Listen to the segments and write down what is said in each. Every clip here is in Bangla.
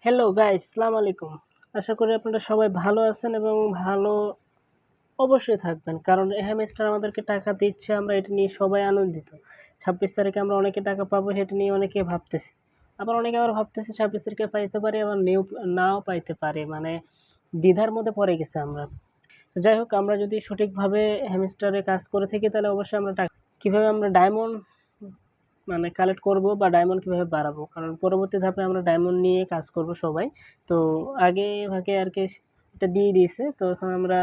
হ্যালো গাইস, আসসালামু আলাইকুম। আশা করি আপনারা সবাই ভালো আছেন এবং ভালো অবশ্যই থাকবেন। কারণ হ্যামস্টার আমাদেরকে টাকা দিচ্ছে, আমরা এটা নিয়ে সবাই আনন্দিত। ২৬ তারিখে আমরা অনেকে টাকা পাবো সেটা নিয়ে অনেকে ভাবতেছি। আবার অনেকে আবার ভাবতেছে ২৬ তারিখে পাইতে পারি, আবার নাও পাইতে পারি। মানে দ্বিধার মধ্যে পড়ে গেছি আমরা। তো যাই হোক, আমরা যদি সঠিকভাবে হ্যামস্টারে কাজ করে থাকি তাহলে অবশ্যই আমরা কিভাবে আমরা ডায়মন্ড কালেক্ট করব বা ডায়মন্ড কিভাবে বাড়াবো, কারণ পরবর্তী ধাপে আমরা ডায়মন্ড নিয়ে কাজ করব সবাই। তো আগে ভাগে আর কি এটা দিয়ে দিয়েছে, তো এখন আমরা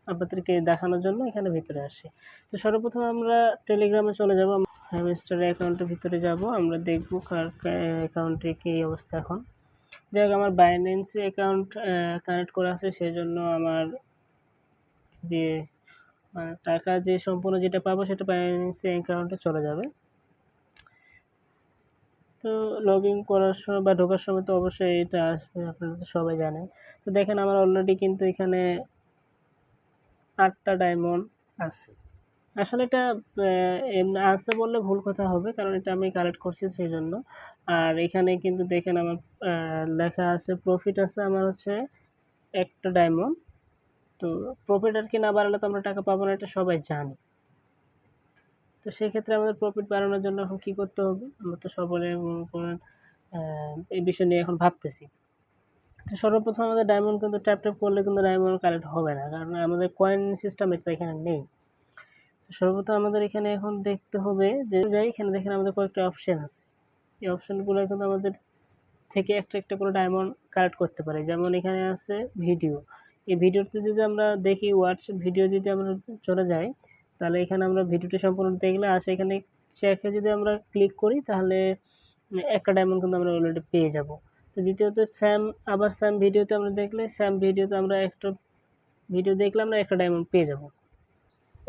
আপনাদেরকে দেখানোর জন্য এখানে ভিতরে আসি। তো সর্বপ্রথম আমরা টেলিগ্রামে চলে যাব, হ্যামস্টার অ্যাকাউন্টের ভিতরে যাব, আমরা দেখব কার অ্যাকাউন্টে কী অবস্থা। এখন যাই হোক, আমার বাইন্যান্সে অ্যাকাউন্ট কানেক্ট করা আছে, সেই জন্য আমার যে টাকা যে সম্পূর্ণ যেটা পাবো সেটা বাইন্যান্সে অ্যাকাউন্টে চলে যাবে। তো লগ ইন করার সময় বা ঢোকার সময় তো অবশ্যই এটা আসবে, আপনারা তো সবাই জানেন। তো দেখেন আমার অলরেডি কিন্তু এখানে 8টা ডায়মন্ড আছে। আসলে এটা আছে বললে ভুল কথা হবে, কারণ এটা আমি কালেক্ট করছি সেই জন্য। আর এখানে কিন্তু দেখেন আমার লেখা আছে প্রফিট আছে আমার হচ্ছে 1টা ডায়মন্ড। তো প্রফিট আর কি না বাড়ালে তো আমরা টাকা পাবো না, এটা সবাই জানি। তো সেক্ষেত্রে আমাদের প্রফিট বাড়ানোর জন্য এখন কী করতে হবে, আমরা তো সকলে এই বিষয় নিয়ে এখন ভাবতেছি। তো সর্বপ্রথম আমাদের ডায়মন্ড কিন্তু ট্যাপ করলে কিন্তু ডায়মন্ড কালেক্ট হবে না, কারণ আমাদের কয়েন সিস্টেম এটা এখানে নেই। তো সর্বপ্রথম আমাদের এখানে এখন দেখতে হবে যে এখানে দেখেন আমাদের কয়েকটা অপশান আছে। এই অপশানগুলো কিন্তু আমাদের থেকে একটা একটা করে ডায়মন্ড কালেক্ট করতে পারে। যেমন এখানে আছে ভিডিও। এই ভিডিওতে যদি আমরা দেখি ওয়াচ ভিডিও, যদি আমরা চলে যাই তাহলে এখানে আমরা ভিডিওটি সম্পূর্ণ দেখলে আসে, এখানে চেকে যদি আমরা ক্লিক করি তাহলে একটা ডায়মন্ড কিন্তু আমরা অলরেডি পেয়ে যাব। তো দ্বিতীয়ত আবার সেম ভিডিওতে আমরা দেখলে সেম ভিডিওতে আমরা একটা ভিডিও দেখলে আমরা একটা ডায়মন্ড পেয়ে যাব।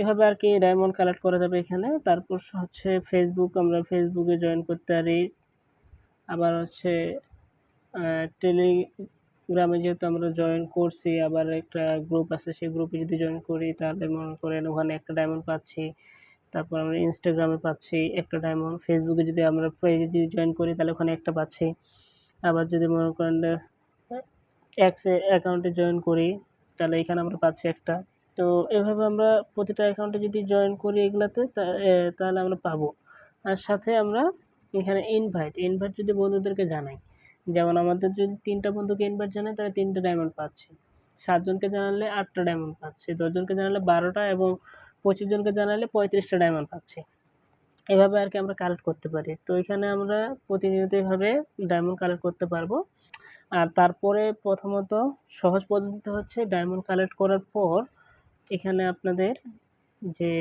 এভাবে আর কি ডায়মন্ড কালেক্ট করা যাবে এখানে। তারপর হচ্ছে ফেসবুক, আমরা ফেসবুকে জয়েন করতে পারি। আবার হচ্ছে টেলিগ্রামে যেহেতু আমরা জয়েন করছি, আবার একটা গ্রুপ আছে, সেই গ্রুপে যদি জয়েন করি তাহলে মনে করেন ওখানে একটা ডায়মন্ড পাচ্ছি। তারপর আমরা ইনস্টাগ্রামে পাচ্ছি একটা ডায়মন্ড। ফেসবুকে যদি আমরা পেজে যদি জয়েন করি তাহলে ওখানে একটা পাচ্ছি। আবার যদি মনে করেন এক্সে অ্যাকাউন্টে জয়েন করি তাহলে এখানে আমরা পাচ্ছি একটা। তো এভাবে আমরা প্রতিটা অ্যাকাউন্টে যদি জয়েন করি এগুলাতে তাহলে আমরা পাবো। আর সাথে আমরা এখানে ইনভাইট যদি বন্ধুদেরকে জানাই, যেমন আমাদের যদি 3টা বন্ধুকে ইনভাইট জানাই তাহলে 3টা ডায়মন্ড পাচ্ছি। 7 জনকে জানালে 8টা ডায়মন্ড পাচ্ছি, 10 জনকে জানালে 12টা এবং 25 জনকে জানালে 35টা ডায়মন্ড পাচ্ছি। এভাবে আর কি আমরা কালেক্ট করতে পারি। তো এখানে আমরা প্রতিনিয়ত এভাবে ডায়মন্ড কালেক্ট করতে পারবো। আর তারপরে প্রথমত সহজ পদ্ধতি হচ্ছে ডায়মন্ড কালেক্ট করার পর এখানে আপনাদের যে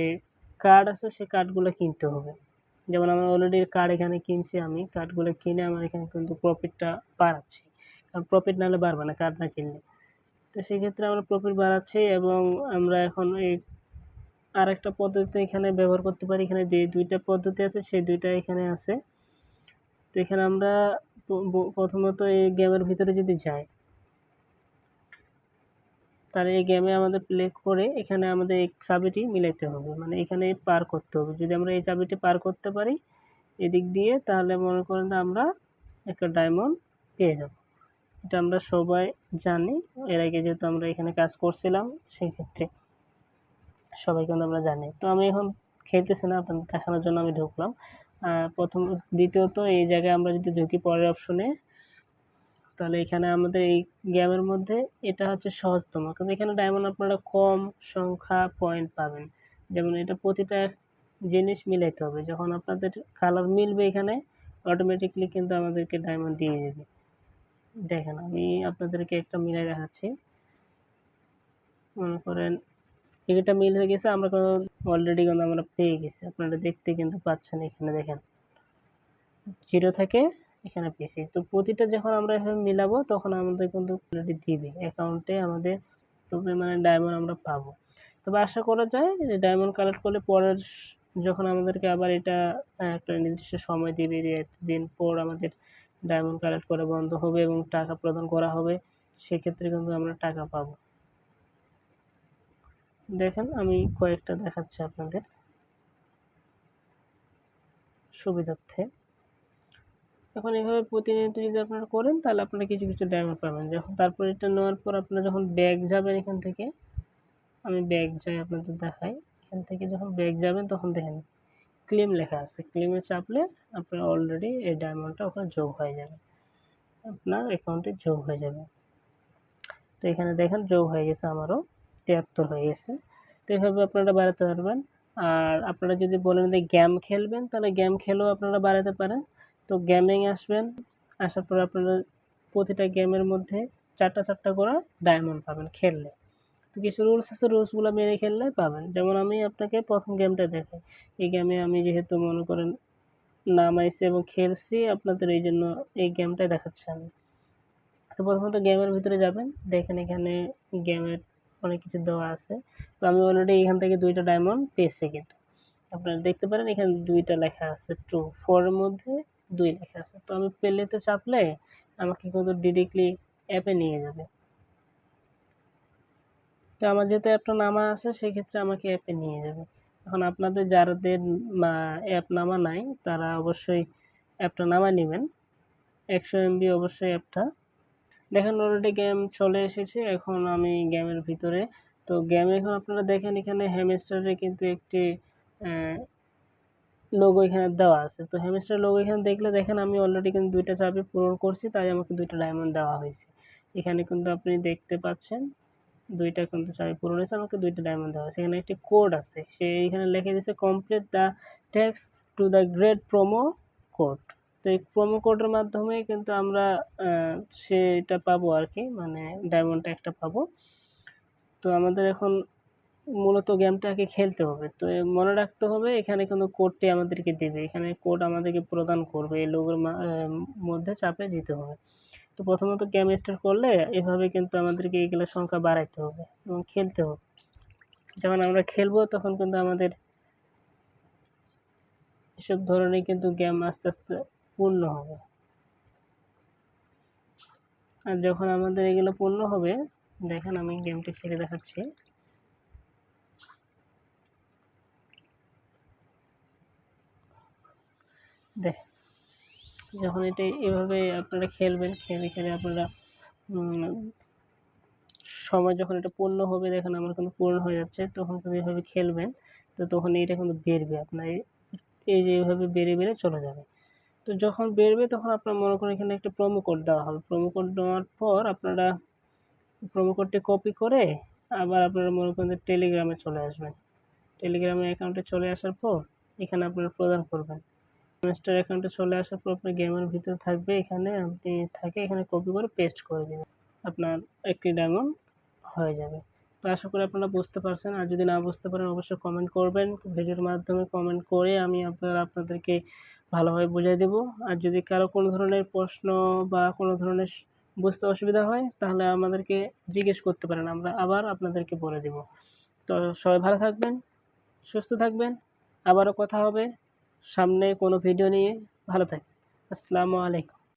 কার্ড আছে সেই কার্ডগুলো কিনতে হবে। যেমন আমার অলরেডি কার্ড এখানে কিনছি, আমি কার্ডগুলো কিনে আমার এখানে কিন্তু প্রফিটটা বাড়াচ্ছি, কারণ প্রফিট নাহলে বাড়বে না কার্ড না কিনলে। তো সেক্ষেত্রে আমরা প্রফিট বাড়াচ্ছি এবং আমরা এখন এই আরেকটা পদ্ধতি এখানে ব্যবহার করতে পারি। এখানে যে 2টা পদ্ধতি আছে সেই 2টা এখানে আছে। তো এখানে আমরা প্রথমত এই গেমের ভিতরে যদি যাই তাহলে এই গেমে আমাদের প্লে করে এখানে আমাদের এই চাবিটি মিলাইতে হবে, মানে এখানে পার করতে হবে। যদি আমরা এই চাবিটি পার করতে পারি এদিক দিয়ে তাহলে মনে করেন আমরা একটা ডায়মন্ড পেয়ে যাব। এটা আমরা সবাই জানি, এর আগে যেহেতু আমরা এখানে কাজ করছিলাম সেই ক্ষেত্রে সবাই কিন্তু আমরা জানি। তো আমি এখন খেলতেছি না, আপনাদের দেখানোর জন্য আমি ঢুকলাম। দ্বিতীয়ত এই জায়গায় আমরা যদি ঢুকি পরের অপশনে, তাহলে এখানে আমাদের এই গেমের মধ্যে এটা হচ্ছে সহজতম, কিন্তু এখানে ডায়মন্ড আপনারা কম সংখ্যা পয়েন্ট পাবেন। যেমন এটা প্রতিটা জিনিস মিলাইতে হবে, যখন আপনাদের কালার মিলবে এখানে অটোমেটিকলি কিন্তু আমাদেরকে ডায়মন্ড দিয়ে দেবে। দেখেন আমি আপনাদেরকে একটা মিলাই দেখাচ্ছি। মনে করেন এটা মিল হয়ে গেছে, আমরা অলরেডি কিন্তু আমরা পেয়ে গেছি, আপনারা দেখতে কিন্তু পাচ্ছেন। এখানে দেখেন 0 থেকে এখানে পেয়েছি। তো প্রতিটা যখন আমরা এভাবে মিলাবো তখন আমাদের কিন্তু অলরেডি দিবে অ্যাকাউন্টে, আমাদের মানে ডায়মন্ড আমরা পাবো। তবে আশা করা যায় যে ডায়মন্ড কালেক্ট করলে পরের যখন আমাদেরকে আবার এটা একটা নির্দিষ্ট সময় দিবে যে এতদিন পর আমাদের ডায়মন্ড কালেক্ট করা বন্ধ হবে এবং টাকা প্রদান করা হবে, সেক্ষেত্রে কিন্তু আমরা টাকা পাবো। দেখেন আমি কয়েকটা দেখাচ্ছি আপনাদের সুবিধার্থে। এখন এভাবে প্রতিনিয়ত যদি আপনারা করেন তাহলে আপনারা কিছু কিছু ডায়মন্ড পাবেন। যখন তারপর এটা নেওয়ার পর আপনারা যখন ব্যাক যাবেন এখান থেকে, আমি ব্যাক যাই আপনাদের দেখাই। এখান থেকে যখন ব্যাক যাবেন তখন দেখেন ক্লেম লেখা আছে, ক্লেমে চাপলে আপনার অলরেডি এই ডায়মন্ডটা ওখানে যোগ হয়ে যাবে, আপনার অ্যাকাউন্টে যোগ হয়ে যাবে। তো এখানে দেখেন যোগ হয়ে গেছে, আমারও 73 হয়ে গেছে। তো এইভাবে আপনারা বাড়াতে পারবেন। আর আপনারা যদি বলেন যে গেম খেলবেন তাহলে গেম খেলেও আপনারা বাড়াতে পারেন। তো গেমিং আসবেন, আসার পর আপনারা প্রতিটা গেমের মধ্যে 4টা করে ডায়মন্ড পাবেন খেললে। তো কিছু রুলস আছে, রুলসগুলো মেনে খেললে পাবেন। যেমন আমি আপনাকে প্রথম গেমটা দেখাই। এই গেমে আমি যেহেতু মনে করেন নামাইছি এবং খেলছি আপনাদের, এই জন্য এই গেমটাই দেখাচ্ছি আমি। তো প্রথমত গেমের ভিতরে যাবেন, দেখেন এখানে গেমের অনেক কিছু দেওয়া আছে। তো আমি অলরেডি এখান থেকে 2টা ডায়মন্ড পেয়েছি, কিন্তু আপনারা দেখতে পারেন এখানে 2টা লেখা আছে, 2 4 এর মধ্যে 2 লেখা আছে। তো আমি প্লেতে চাপলে আমাকে কিন্তু ডিরেক্টলি অ্যাপে নিয়ে যাবে। তো আমার যেহেতু অ্যাপটা নামা আছে সেক্ষেত্রে আমাকে অ্যাপে নিয়ে যাবে। এখন আপনাদের যাদের অ্যাপ নামা নাই তারা অবশ্যই অ্যাপটা নামা নেবেন। 100 MB অবশ্যই অ্যাপটা। দেখেন অলরেডি গেম চলে এসেছে, এখন আমি গেমের ভিতরে। তো গেমে এখন আপনারা দেখেন এখানে হ্যামস্টারের কিন্তু একটি লোগো এখানে দেওয়া আছে। তো হ্যামস্টার লোগো এখানে দেখলে দেখেন আমি অলরেডি কিন্তু 2টা চাবি পূরণ করছি, তাই আমাকে 2টা ডায়মন্ড দেওয়া হয়েছে। এখানে কিন্তু আপনি দেখতে পাচ্ছেন 2টা কিন্তু চাবি পূরণ হয়েছে, আমাকে 2টা ডায়মন্ড দেওয়া হয়েছে। এখানে একটি কোড আছে, সে এখানে লিখে দিয়েছে complete the text to the grade promo code. তো এই প্রোমো কোডের মাধ্যমে কিন্তু আমরা সেটা পাবো আর কি, মানে ডায়মন্ডটা একটা পাবো। তো আমাদের এখন মূলত গেমটাকে খেলতে হবে। তো মনে রাখতে হবে এখানে কিন্তু কোডটি আমাদেরকে দেবে, এখানে কোড আমাদেরকে প্রদান করবে, এই লোগোর মধ্যে চাপে দিতে হবে। তো প্রথমত গেম স্টার্ট করলে এভাবে কিন্তু আমাদেরকে এইগুলোর সংখ্যা বাড়াইতে হবে এবং খেলতে হবে। যখন আমরা খেলবো তখন কিন্তু আমাদের এসব ধরনের কিন্তু গেম আস্তে আস্তে পূর্ণ হবে। আর যখন আমাদের এগুলো পূর্ণ হবে, দেখেন আমি গেমটি খেলে দেখাচ্ছি। দেখ, যখন এটা এভাবে আপনারা খেলবেন, খেলে খেলে আপনারা সময় যখন এটা পূর্ণ হবে, দেখেন আমার কিন্তু পূর্ণ হয়ে যাচ্ছে, তখন কিন্তু এভাবে খেলবেন। তো তখন এইটা কিন্তু বেরবে আপনার, এই যে এভাবে বেড়ে বেড়ে চলে যাবে। তো যখন বেরবে তখন আপনার মনে করেন এখানে একটা প্রোমো কোড দেওয়া হবে। প্রোমো কোড দেওয়ার পর আপনারা প্রোমো কোডটি কপি করে আবার আপনারা মনে করেন যে টেলিগ্রামে চলে আসবেন। টেলিগ্রামের অ্যাকাউন্টে চলে আসার পর এখানে আপনারা প্রদান করবেন। মাস্টার অ্যাকাউন্টে চলে আসার পর আপনার গেমের ভিতরে থাকবে, এখানে আপনি এখানে কপি করে পেস্ট করে দেবেন, আপনার একটি ডায়মন্ড হয়ে যাবে। তো আশা করি আপনারা বুঝতে পারছেন। আর যদি না বুঝতে পারেন অবশ্যই কমেন্ট করবেন, ভিডিওর মাধ্যমে কমেন্ট করে আমি আপনাদেরকে ভালোভাবে বুঝিয়ে দেব। আর যদি কারো কোনো ধরনের প্রশ্ন বা কোনো ধরনের বুঝতে অসুবিধা হয় তাহলে আমাদেরকে জিজ্ঞেস করতে পারেন, আমরা আবার আপনাদেরকে বলে দেব। তো সবাই ভালো থাকবেন, সুস্থ থাকবেন, আবারও কথা হবে সামনে কোনো ভিডিও নিয়ে। ভালো থাকবেন। আসসালামু আলাইকুম।